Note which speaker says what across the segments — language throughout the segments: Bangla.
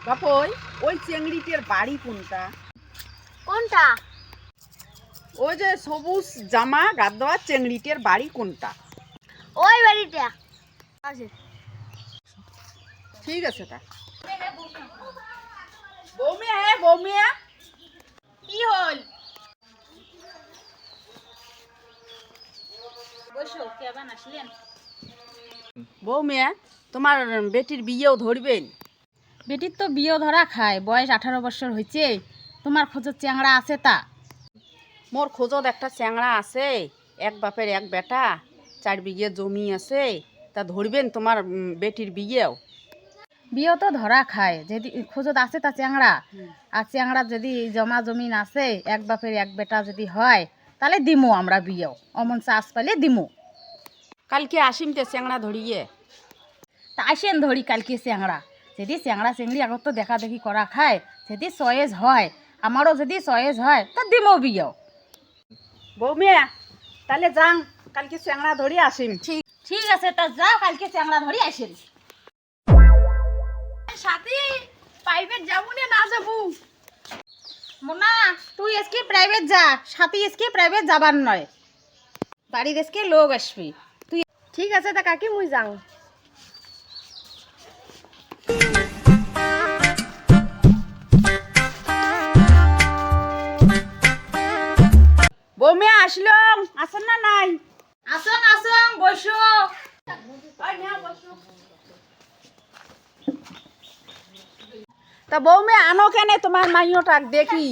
Speaker 1: বাপই ওই চেংড়িটির বাড়ি কোনটা?
Speaker 2: কোনটা?
Speaker 1: ওই যে সবুজ জামা গাদ দেওয়া চেংড়িটির বাড়ি কোনটা?
Speaker 2: ওই বাড়িটা আছে।
Speaker 1: ঠিক আছে তা বৌমিয়া, হ্যাঁ বৌমিয়া, কি হল?
Speaker 2: বসো, কেমন আসলেন?
Speaker 1: বৌমিয়া, তোমার বেটির বিয়েও ধরবেন?
Speaker 3: বেটির তো বিয়ে ধরা খায়, বয়স 18 বছর হয়েছে। তোমার খোঁজের চ্যাংড়া আছে তা?
Speaker 1: মোর খোঁজত একটা চ্যাংড়া আছে, এক বাপের এক বেটা, 4 বিঘে জমি আছে, তা ধরবেন তোমার বেটির বিয়েও?
Speaker 3: বিয়ে তো ধরা খায়, যদি খোঁজত আছে তা চ্যাংড়া। আর চ্যাংড়া যদি জমা জমিন আছে, এক বাপের এক বেটা যদি হয়, তাহলে দিমু আমরা বিয়েও, অমন চাষ পাইলে দিমু।
Speaker 1: কালকে আসিমতে চ্যাংড়া ধরিয়ে।
Speaker 3: তা আসেন ধরি কালকে চ্যাংড়া। যদি চ্যাংড়া চেংড়ি আগত তো দেখা দেখি করা খায়, যদি চয়েস হয়, আমারও যদি চয়েস হয়, তা দিমু বিয়েও।
Speaker 1: বৌমিয়া, তাহলে যাং, কালকে চ্যাংড়া ধরি আসিম।
Speaker 3: ঠিক আছে, তা যা, কালকে চ্যাংড়া ধরি আসেন।
Speaker 2: সাথী প্রাইভেট যাবো না যাবো?
Speaker 3: মোনা, তুই আজকে প্রাইভেট যা, সাথী আজকে প্রাইভেট যাবার নয়, বাড়ির আজকে লোক আসবি। তুই
Speaker 2: ঠিক আছে তা কাকি মুই যাং।
Speaker 1: বৌমিয়া আসলো, আসেন না নাই?
Speaker 3: আসং আসং, বসো।
Speaker 1: তা বৌমিয়া আনো কেন তোমার মাইয়টাক দেখি?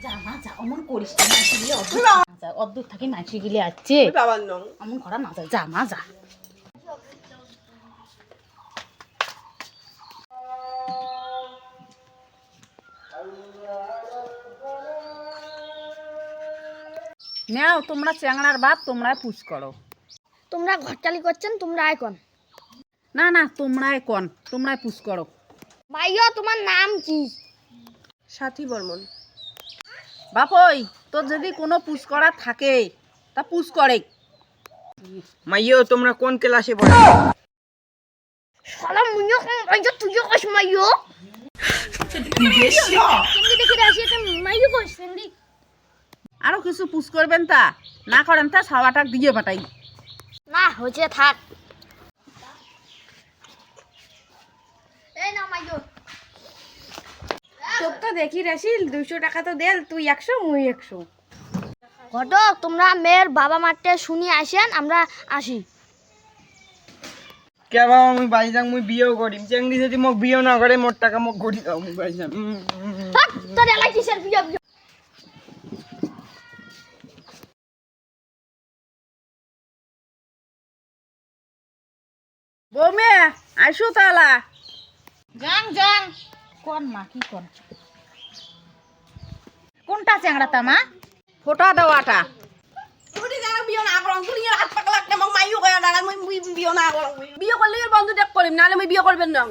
Speaker 3: জামা যা, অমন করিস না, নাচি গিলে অদ্ভুত থাকি, নাচি গিলে আছে অমন করা না যায়, জামা যা।
Speaker 1: নাও তোমরা চ্যাংড়ার বাপ, তোমরা পুষ করো।
Speaker 2: তোমরা ঘরটালি করছেন, তোমরা আইকন।
Speaker 1: না না, তোমরাই কন, তোমরাই পুষ করো।
Speaker 2: ভাইয়া তোমার নাম কি?
Speaker 1: সাথী বর্মন। বাপই, তোর যদি কোনো পুষ করা থাকে তা পুষ করে।
Speaker 4: মাইয়ো তোমরা কোন ক্লাসে পড়ো?
Speaker 2: শালা মুইও ভাইয়া তুইও কস মাইও। তুমি দেখি রাশি এটা মাইও কস সেন্ডি।
Speaker 1: আরো কিছু পুষ করবেন তা না করেন তা সাওয়াটাক দিয়ে পাঠাই।
Speaker 2: না হচ্ছে থাক। এই না মাইও।
Speaker 5: তোর তো দেখি রাশিল 200 টাকা তো দেল, তুই 100 মুই 100।
Speaker 2: ঘটক তোমরা মেয়ের বাবা মারতে শুনি আসেন, আমরা আসি।
Speaker 4: কে বাবা মুই বাড়ি যাং, মুই বিয়েও করিম। চেংড়ি যদি মোক বিয়ে না করে মোর টাকা মোক গড়ি দাও, মুই বাড়ি যাম।
Speaker 2: থাক তোর এলাই কিসের বিয়ে?
Speaker 1: বৌমিয়া আইসো তালা।
Speaker 3: যাং যাং, কোন মা কি কোন? কোনটা চ্যাংড়া তা মা?
Speaker 1: ফোটা দেওয়াটা।
Speaker 5: তুই জানা বিয়ে না করং, তুই এর হাত পাক লাগতে মক মাইও কয়া না, মুই বিয়ে না করং। বিয়ে করলে এর বন্ধু দেখ করিম, নালে মুই বিয়ে করবেন না।